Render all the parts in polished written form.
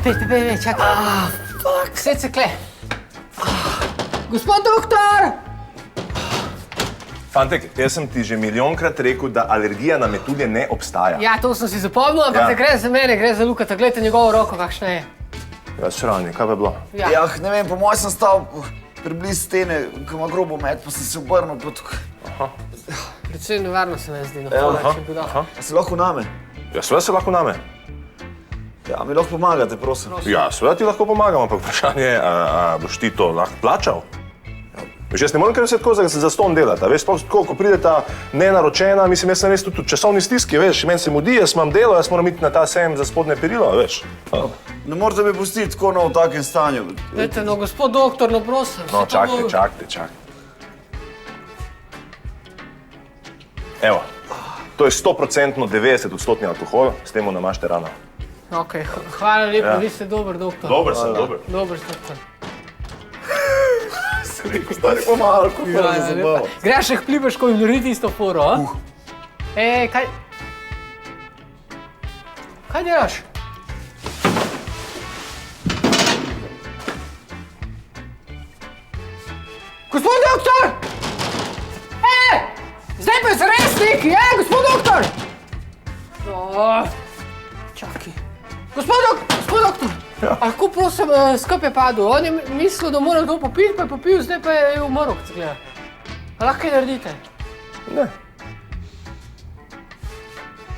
Pej, čakaj. Sedj se kle. Gospod doktor! Fantek, jaz sem ti že milijonkrat rekel, da alergija na metulje ne obstaja. Ja, to sem si zapomnil, ampak ne gre za mene, gre za Lukata. Glejte njegovo roko, kakšna je. Ja, sranje, kaj pa je bilo? Ja, ne vem, po mojem sem stal preblizu stene, ko ima grobo met, pa sem se obrnil pa tukaj. Predvsem nevarno se ne zdi. Se lahko name? Ja, seveda se lahko name. Ja, mi lahko pomagate, prosim. Ja, seveda ti lahko pomagam, ampak vprašanje je, a boš ti to lahko plačal? Veš, jaz ne morem kar vse tako za ston delati, veš, sploh tako, ko prideta nenaročena, mislim, jaz sem res tudi v časovni stiski, veš, meni se mudi, jaz imam delo, jaz moram iti na ta sejem za spodnje perilo, veš. Ne morete me pustiti tako v takem stanju. Glejte, no, gospod doktor, no prosim. No, čakajte. Evo, to je 100% 90% alkohol, s tem namažite rano. Ok, hvala lepa, vi ste dober doktor. Dober sem, dober. Dober doktor. Stari pomalo, ko me zabava. Greš še hlibeš, ko jim naredi isto foro, a? Ej, kaj? Kaj delaš? Gospod doktor! Zdaj pa je zares neki, gospod doktor! Čakaj. Gospod doktor! Lahko prosim, skup je padel. On je mislil, da mora to popiti, pa je popil, zdaj pa je umrl, kot se gleda. A lahko kaj naredite? Ne.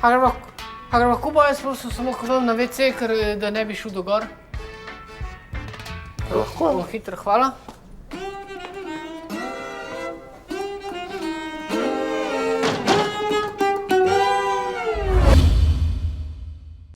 A ga lahko bo jaz prosim samo hodil na WC, ker da ne bi šel do gor? Lahko. Hitro, hvala.